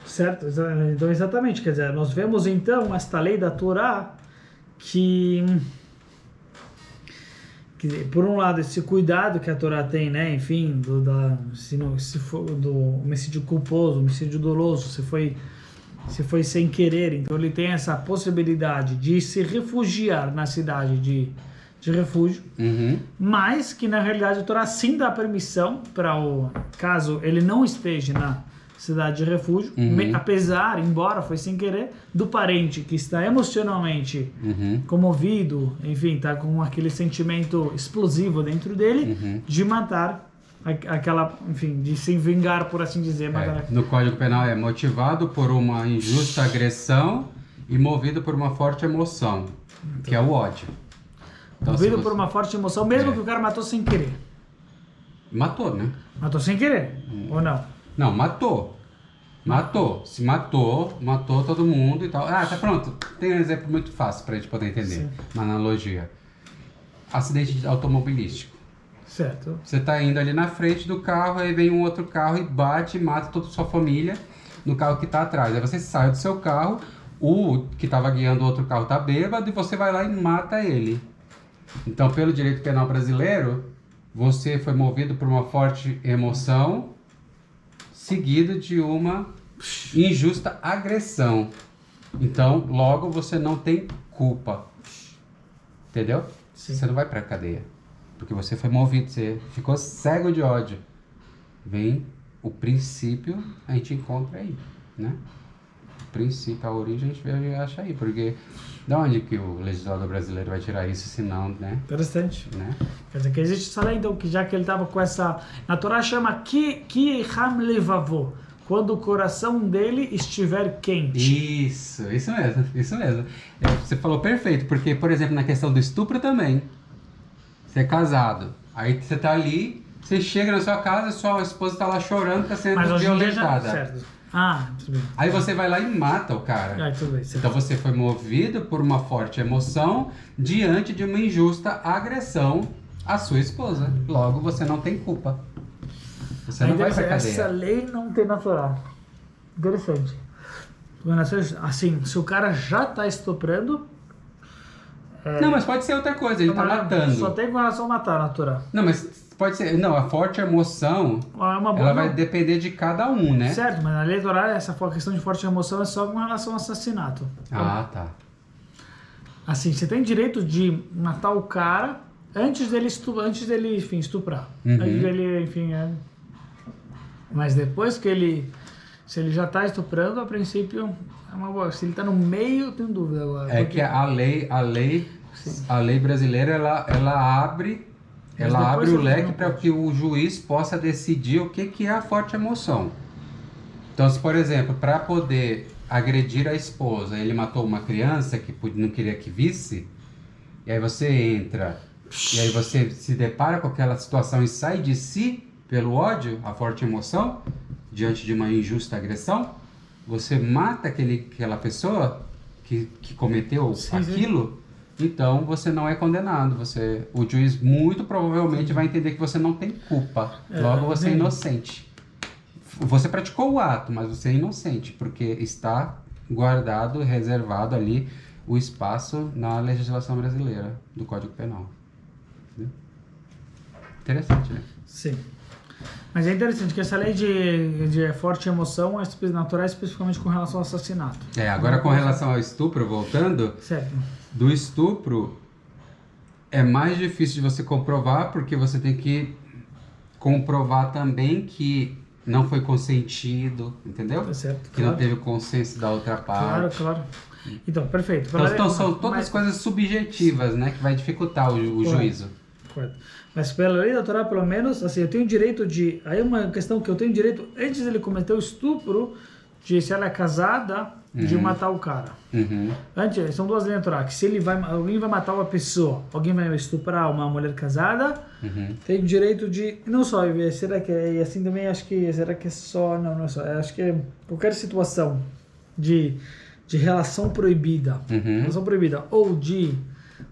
Certo, então exatamente, quer dizer, nós vemos então esta lei da Torá que por um lado esse cuidado que a Torá tem, né, enfim, se for do homicídio culposo, homicídio doloso, se foi sem querer, então ele tem essa possibilidade de se refugiar na cidade de refúgio, mas que na realidade a Torá sim dá permissão para o caso ele não esteja na cidade de refúgio, apesar, embora foi sem querer, do parente que está emocionalmente comovido, enfim, está com aquele sentimento explosivo dentro dele, de matar aquela, enfim, de se vingar, por assim dizer. No Código Penal é motivado por uma injusta agressão e movido por uma forte emoção, que é o ódio. Então, movido por uma forte emoção, mesmo que o cara matou sem querer. Matou, né? Matou sem querer, ou não? Não, matou. Se matou todo mundo e tal. Ah, tá pronto. Tem um exemplo muito fácil pra gente poder entender. Sim. Uma analogia. Acidente automobilístico. Certo. Você tá indo ali na frente do carro, aí vem um outro carro e bate e mata toda a sua família no carro que tá atrás. Aí você sai do seu carro, o que tava guiando o outro carro tá bêbado e você vai lá e mata ele. Então, pelo direito penal brasileiro, você foi movido por uma forte emoção seguido de uma injusta agressão. Então, logo você não tem culpa. Entendeu? Sim. Você não vai pra cadeia. Porque você foi movido, você ficou cego de ódio. Vem o princípio, a gente encontra aí, né? O princípio, a origem, a gente acha aí. Porque de onde que o legislador brasileiro vai tirar isso, se não, né? Interessante. Né? Quer dizer, que existe essa lei, então, que já que ele estava com essa... Na Torá chama Ki Ham Levavô, quando o coração dele estiver quente. Isso mesmo. Você falou perfeito, porque, por exemplo, na questão do estupro também, você é casado, aí você tá ali, você chega na sua casa, sua esposa tá lá chorando, tá sendo violentada. Certo. Tudo bem. Aí você vai lá e mata o cara. Tudo bem, certo. Então você foi movido por uma forte emoção diante de uma injusta agressão à sua esposa. Logo, você não tem culpa. Você não vai pra cadeia. Essa lei não tem na Torá. Interessante. Assim, se o cara já tá estuprando... Não, mas pode ser outra coisa, ele tá matando. Só tem com relação a matar na Torá. Não, mas... Pode ser, não, a forte emoção, ela vai depender de cada um, né? Certo, mas na lei eleitoral essa questão de forte emoção é só com relação ao assassinato. Ah, tá. Assim, você tem direito de matar o cara antes dele enfim, estuprar. Antes dele, enfim, Mas depois que se ele já está estuprando, a princípio, é uma boa. Se ele está no meio, eu tenho dúvida agora. É que a lei brasileira, ela abre o leque para que o juiz possa decidir o que é a forte emoção. Então, se, por exemplo, para poder agredir a esposa, ele matou uma criança que não queria que visse, e aí você entra, e aí você se depara com aquela situação e sai de si pelo ódio, a forte emoção, diante de uma injusta agressão, você mata aquela pessoa que cometeu aquilo. Sim. Então você não é condenado, o juiz muito provavelmente vai entender que você não tem culpa, logo você é inocente. Você praticou o ato, mas você é inocente, porque está guardado, reservado ali o espaço na legislação brasileira do Código Penal. Entendeu? Interessante, né? Sim. Mas é interessante que essa lei de forte emoção é natural especificamente com relação ao assassinato. Agora com relação ao estupro, voltando... Certo. Do estupro é mais difícil de você comprovar, porque você tem que comprovar também que não foi consentido, entendeu? Certo, que não teve o consenso da outra parte. Claro. Então, perfeito. Então são todas coisas subjetivas, né, que vai dificultar o juízo. Correto. Mas pela lei da Torá, pelo menos, assim, eu tenho direito de... Aí uma questão que eu tenho direito, antes dele cometer o estupro, de se ela é casada, de matar o cara. Antes, são duas leis da Torá, que se alguém vai matar uma pessoa, alguém vai estuprar uma mulher casada, tem direito de... Não só, será que é... E assim também acho que... Será que é só... Não é só. Acho que é qualquer situação de relação proibida. Relação proibida. Ou de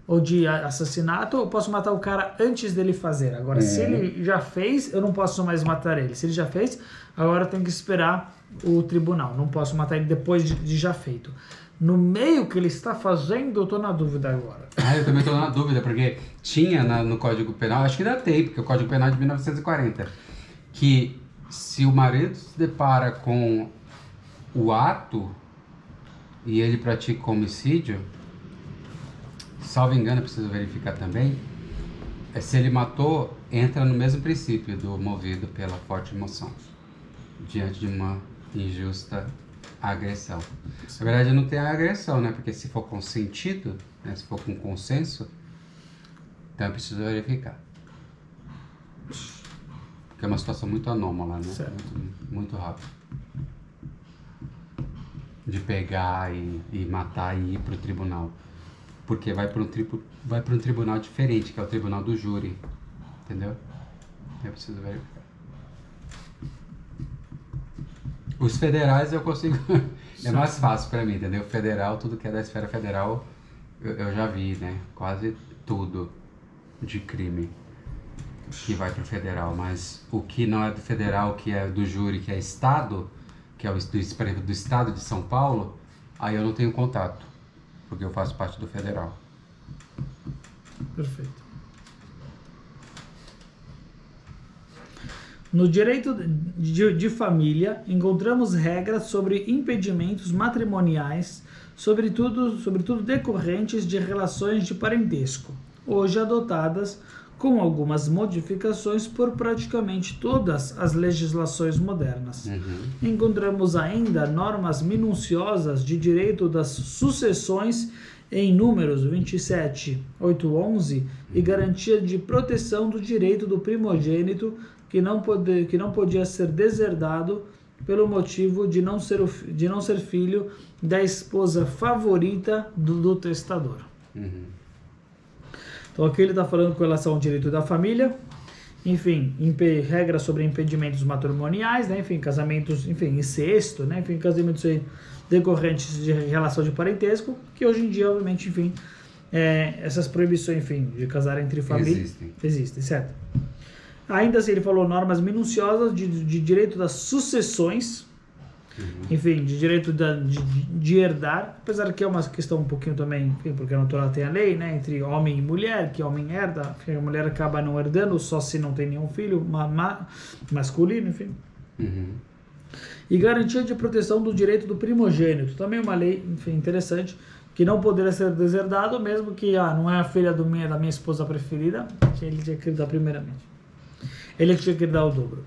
ou de assassinato, eu posso matar o cara antes dele fazer. Agora, se ele já fez, eu não posso mais matar ele. Se ele já fez, agora eu tenho que esperar o tribunal. Não posso matar ele depois de já feito. No meio que ele está fazendo, eu tô na dúvida agora. Eu também tô na dúvida, porque tinha no Código Penal, acho que ainda tem, porque o Código Penal é de 1940, que se o marido se depara com o ato e ele pratica homicídio, salvo engano, preciso verificar também, se ele matou, entra no mesmo princípio do movido pela forte emoção, diante de uma injusta agressão. Na verdade, não tem a agressão, né? Porque se for consentido, né? Se for com consenso, então eu preciso verificar. Porque é uma situação muito anômala, né? Muito rápido. De pegar e matar e ir para o tribunal. Porque vai para um tribunal diferente, que é o tribunal do júri. Entendeu? Eu preciso verificar. Os federais eu consigo... é mais fácil para mim, entendeu? Federal, tudo que é da esfera federal, eu já vi, né? Quase tudo de crime que vai pro federal. Mas o que não é do federal, que é do júri, que é estado, que é por exemplo, do estado de São Paulo, aí eu não tenho contato, porque eu faço parte do federal. Perfeito. No direito de família, encontramos regras sobre impedimentos matrimoniais, sobretudo decorrentes de relações de parentesco, hoje adotadas com algumas modificações por praticamente todas as legislações modernas. Encontramos ainda normas minuciosas de direito das sucessões em números 27.811 e garantia de proteção do direito do primogênito que não podia ser deserdado pelo motivo de não ser filho da esposa favorita do testador. Então aqui ele está falando com relação ao direito da família, enfim, regras sobre impedimentos matrimoniais, né? Enfim, casamentos, enfim, incesto, né? Enfim, casamentos decorrentes de relação de parentesco, que hoje em dia, obviamente, enfim, essas proibições, enfim, de casar entre famílias existem, certo? Ainda assim, ele falou normas minuciosas de direito das sucessões, enfim, de direito de herdar, apesar que é uma questão um pouquinho também, enfim, porque a Torá tem a lei, né, entre homem e mulher, que homem herda, que a mulher acaba não herdando só se não tem nenhum filho masculino, enfim. E garantia de proteção do direito do primogênito, também uma lei, enfim, interessante, que não poderia ser deserdado, mesmo que não é a filha da minha esposa preferida, que ele tinha que herdar primeiramente. Ele tinha que herdar o dobro.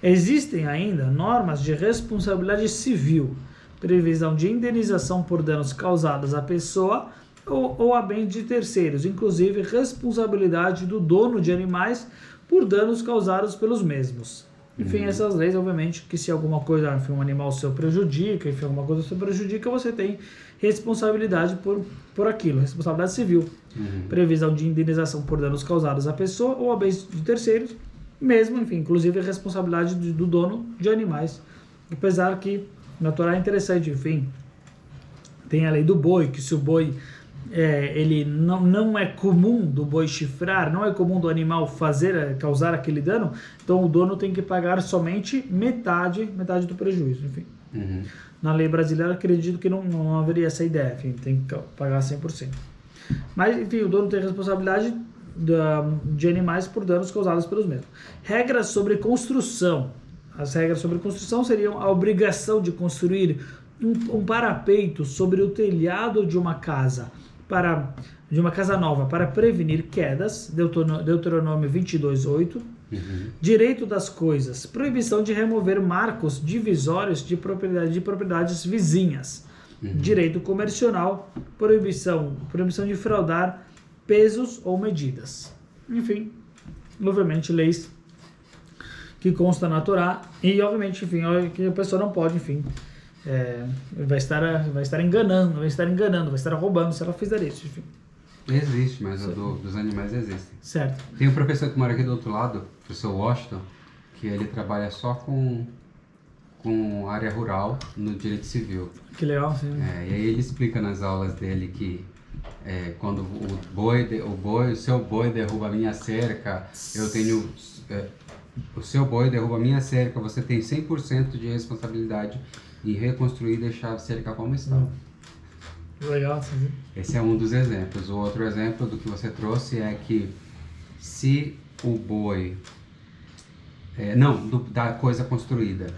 Existem ainda normas de responsabilidade civil, previsão de indenização por danos causados à pessoa ou a bens de terceiros, inclusive responsabilidade do dono de animais por danos causados pelos mesmos. Enfim, essas leis, obviamente, que se alguma coisa, enfim, um animal seu prejudica, enfim, alguma coisa seu prejudica, você tem responsabilidade por aquilo, responsabilidade civil. Previsão de indenização por danos causados à pessoa ou a bens de terceiros, mesmo, enfim, inclusive a responsabilidade do dono de animais. Apesar que na Torá é interessante, enfim, tem a lei do boi, que se o boi ele não é comum do boi chifrar, não é comum do animal causar aquele dano, então o dono tem que pagar somente metade do prejuízo, enfim. Na lei brasileira acredito que não haveria essa ideia, enfim, tem que pagar 100%. Mas, enfim, o dono tem responsabilidade de animais por danos causados pelos mesmos. Regras sobre construção. As regras sobre construção seriam a obrigação de construir um parapeito sobre o telhado de uma casa nova para prevenir quedas, Deuteronômio 22:8. Direito das coisas, proibição de remover marcos divisórios de propriedades vizinhas. Direito comercial, proibição de fraudar pesos ou medidas. Enfim, obviamente leis que constam na Torá e obviamente, enfim, que a pessoa não pode, enfim, vai estar enganando, vai estar roubando se ela fizer isso, enfim. Existe, mas dos animais existem. Certo. Tem um professor que mora aqui do outro lado, o professor Washington, que ele trabalha só com área rural no direito civil. Que legal, sim. E aí ele explica nas aulas dele que Quando o seu boi derruba a minha cerca, o seu boi derruba a minha cerca, você tem 100% de responsabilidade em reconstruir e deixar a cerca como está. Legal, sim. Esse é um dos exemplos. O outro exemplo do que você trouxe é que se o boi... da coisa construída.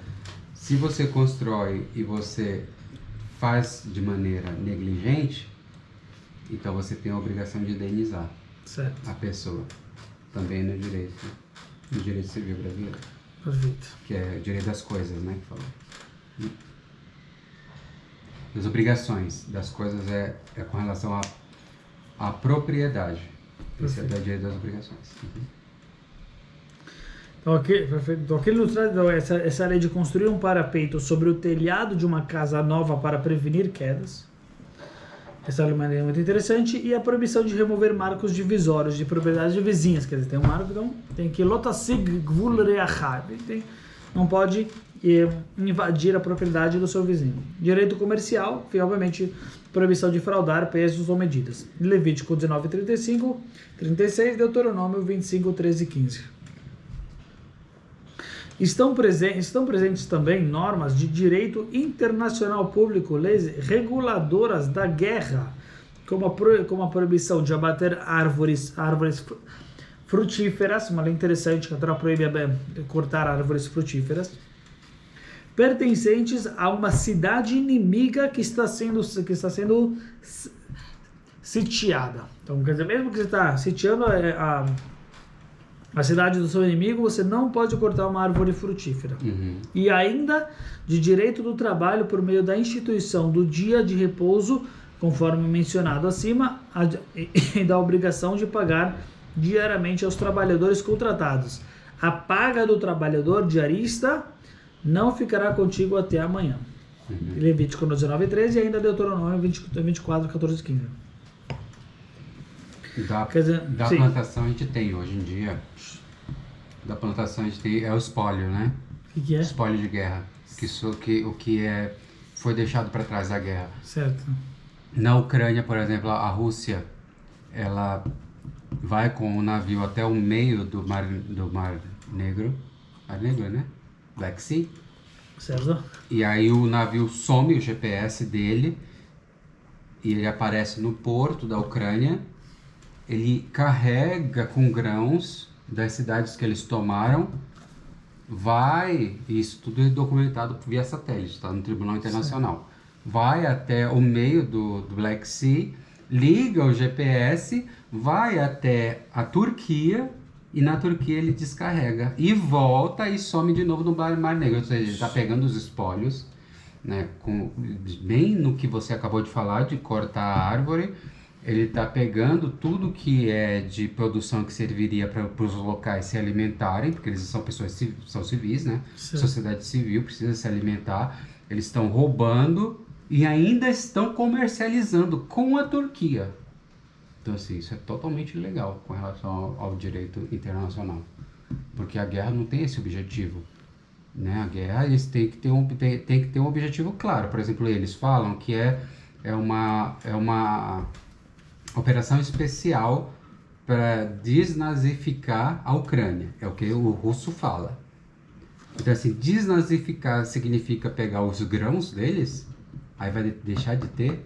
Se você constrói e você faz de maneira negligente, então você tem a obrigação de indenizar a pessoa. Também no direito civil brasileiro. Perfeito. Que é o direito das coisas, né? Que fala. As obrigações das coisas é com relação à propriedade. Esse é o direito das obrigações. Então, perfeito. Então, aquele ilustrado, essa lei de construir um parapeito sobre o telhado de uma casa nova para prevenir quedas. Essa é uma lei muito interessante. E a proibição de remover marcos divisórios de propriedades de vizinhas. Quer dizer, tem um marco, então tem que lotasig gvul reachar. Não pode invadir a propriedade do seu vizinho. Direito comercial, e obviamente proibição de fraudar pesos ou medidas. Levítico 19, 35, 36, Deuteronômio 25, 13 e 15. Estão presentes também normas de direito internacional público, leis reguladoras da guerra, como a proibição de abater árvores frutíferas, uma lei interessante que a Torá proíbe cortar árvores frutíferas, pertencentes a uma cidade inimiga que está sendo sitiada. Então, quer dizer, mesmo que você está sitiando a cidade do seu inimigo, você não pode cortar uma árvore frutífera. E ainda de direito do trabalho por meio da instituição do dia de repouso, conforme mencionado acima, e da obrigação de pagar diariamente aos trabalhadores contratados. A paga do trabalhador diarista não ficará contigo até amanhã. Levítico 19, 13 e ainda Deuteronômio 24, 14 e 15. Da plantação a gente tem hoje em dia, da plantação a gente tem, o espólio, né? O que é? Espólio de guerra, foi deixado para trás da guerra. Certo. Na Ucrânia, por exemplo, a Rússia, ela vai com o navio até o meio do Mar Negro, né? Black Sea. Certo. E aí o navio some o GPS dele e ele aparece no porto da Ucrânia. Ele carrega com grãos das cidades que eles tomaram, isso tudo é documentado via satélite, está no Tribunal Internacional. Sim. Vai até o meio do Black Sea, liga o GPS, vai até a Turquia e na Turquia ele descarrega e volta e some de novo no Mar Negro. Ou seja, ele está pegando os espólios, né, bem no que você acabou de falar, de cortar a árvore. Ele está pegando tudo que é de produção que serviria para os locais se alimentarem, porque eles são pessoas são civis, né? Sim. Sociedade civil precisa se alimentar. Eles estão roubando e ainda estão comercializando com a Turquia. Então, assim, isso é totalmente ilegal com relação ao direito internacional. Porque a guerra não tem esse objetivo, né? A guerra, eles têm que ter um objetivo claro. Por exemplo, eles falam que é uma operação especial para desnazificar a Ucrânia. É o que o russo fala. Então, assim, desnazificar significa pegar os grãos deles, aí vai deixar de ter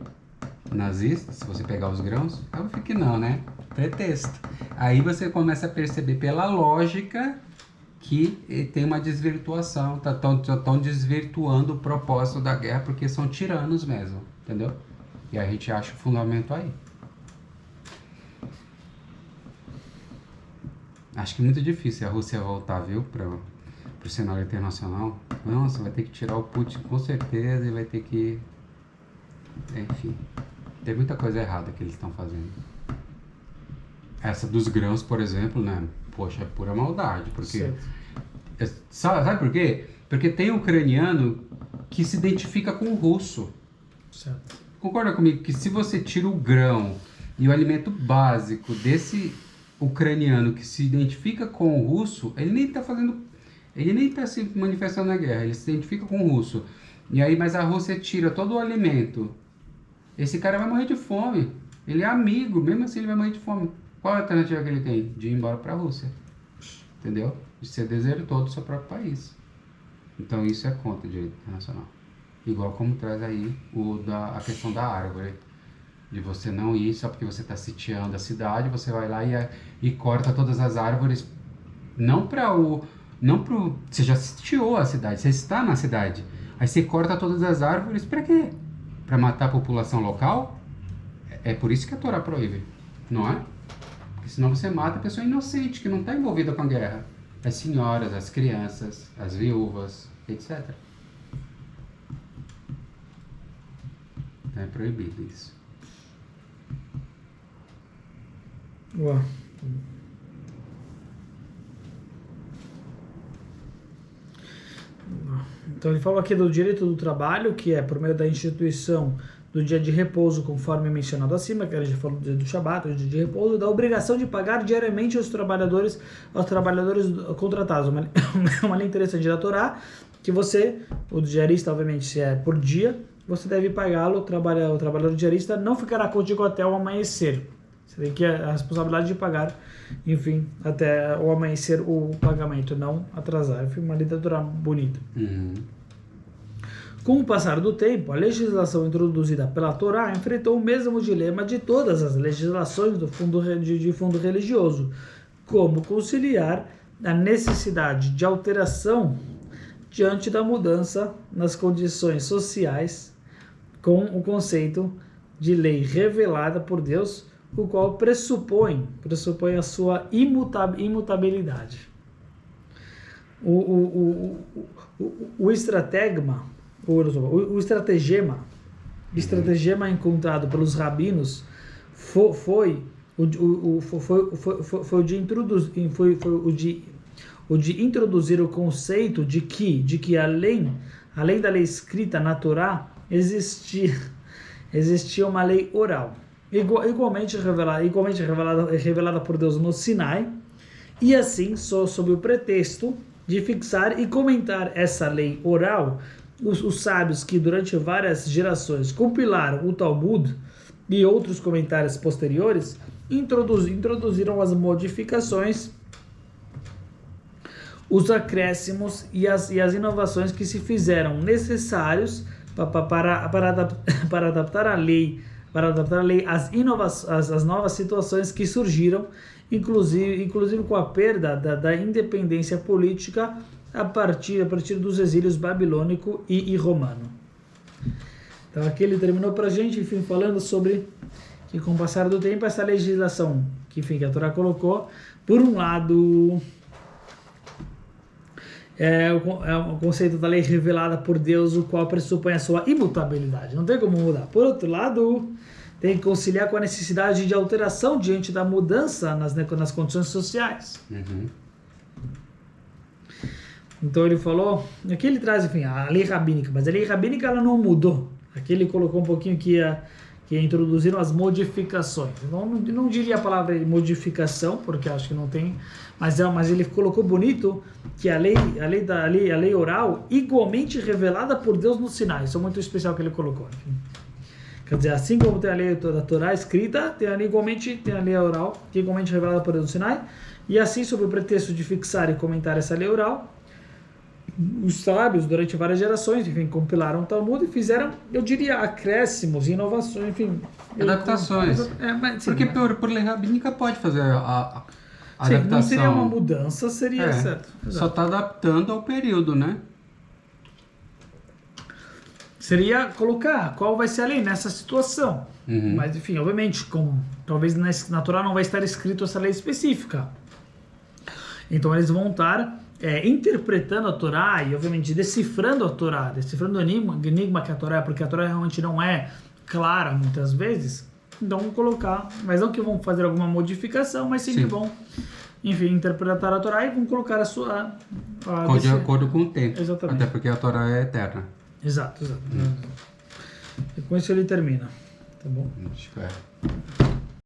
nazistas, se você pegar os grãos? Eu fico que não, né? Pretexto. Aí você começa a perceber pela lógica que tem uma desvirtuação, estão desvirtuando o propósito da guerra, porque são tiranos mesmo, entendeu? E a gente acha o fundamento aí. Acho que é muito difícil a Rússia voltar, viu, para o cenário internacional. Nossa, vai ter que tirar o Putin com certeza e vai ter que... Enfim, tem muita coisa errada que eles estão fazendo. Essa dos grãos, por exemplo, né? Poxa, é pura maldade, porque... Sabe por quê? Porque tem ucraniano que se identifica com o russo. Certo. Concorda comigo que se você tira o grão e o alimento básico desse ucraniano que se identifica com o russo, ele nem está se manifestando na guerra, ele se identifica com o russo. E aí, mas a Rússia tira todo o alimento. Esse cara vai morrer de fome. Ele é amigo, mesmo assim ele vai morrer de fome. Qual a alternativa que ele tem? De ir embora para a Rússia. Entendeu? De ser desertor do seu próprio país. Então isso é contra o direito internacional. Igual como traz aí a questão da árvore. De você não ir só porque você está sitiando a cidade, você vai lá e corta todas as árvores. Você já sitiou a cidade, você está na cidade. Aí você corta todas as árvores para quê? Para matar a população local? É por isso que a Torá proíbe, não é? Porque senão você mata a pessoa inocente, que não está envolvida com a guerra. As senhoras, as crianças, as viúvas, etc. Então é proibido isso. Uau. Então ele fala aqui do direito do trabalho, que é por meio da instituição do dia de repouso, conforme mencionado acima, que a gente já falou do Shabat, o dia de repouso, da obrigação de pagar diariamente aos trabalhadores contratados. Uma lei interessante da Torá, que você, o diarista, obviamente, se é por dia, você deve pagá-lo, o trabalhador diarista não ficará contigo até o amanhecer. Você tem que a responsabilidade de pagar, enfim, até o amanhecer o pagamento, não atrasar. Enfim, uma literatura bonita. Uhum. Com o passar do tempo, a legislação introduzida pela Torá enfrentou o mesmo dilema de todas as legislações de fundo religioso: como conciliar a necessidade de alteração diante da mudança nas condições sociais com o conceito de lei revelada por Deus, o qual pressupõe a sua imutabilidade. O estratagema encontrado pelos rabinos foi o de introduzir o conceito de que além da lei escrita na Torá existia uma lei oral igualmente revelada por Deus no Sinai, e assim, só sob o pretexto de fixar e comentar essa lei oral, os sábios que durante várias gerações compilaram o Talmud e outros comentários posteriores introduziram as modificações, os acréscimos e as inovações que se fizeram necessários para adaptar a lei às novas situações que surgiram, inclusive com a perda da independência política a partir dos exílios babilônico e romano. Então aqui ele terminou para a gente, enfim, falando sobre que com o passar do tempo essa legislação que a Torá colocou, por um lado é o conceito da lei revelada por Deus, o qual pressupõe a sua imutabilidade, não tem como mudar. Por outro lado, tem que conciliar com a necessidade de alteração diante da mudança nas condições sociais. Uhum. Então ele falou, aqui ele traz, enfim, a lei rabínica, mas a lei rabínica ela não mudou. Aqui ele colocou um pouquinho que introduziram as modificações. Não diria a palavra modificação, porque acho que não tem, mas ele colocou bonito que a lei oral igualmente revelada por Deus no Sinai. Isso é muito especial que ele colocou. Enfim. Quer dizer, assim como tem a lei da Torá escrita, tem a lei oral, que é igualmente revelada por Deus no Sinai, e assim, sob o pretexto de fixar e comentar essa lei oral, os sábios, durante várias gerações, enfim, compilaram o Talmud e fizeram, eu diria, acréscimos, inovações, enfim... Adaptações. Porque por lei rabínica pode fazer a adaptação. Não seria uma mudança, seria certo. Exato. Só está adaptando ao período, né? Seria colocar qual vai ser a lei nessa situação. Uhum. Mas, enfim, obviamente, talvez na Torá não vai estar escrito essa lei específica. Então, eles vão estar interpretando a Torá e, obviamente, decifrando a Torá, decifrando o enigma que a Torá é, porque a Torá realmente não é clara muitas vezes. Então, vão colocar, mas não que vão fazer alguma modificação, mas sim que vão, enfim, interpretar a Torá e vão colocar a sua... de acordo com o tempo. Exatamente. Até porque a Torá é eterna. Exato. E com isso ele termina. Tá bom? Espero.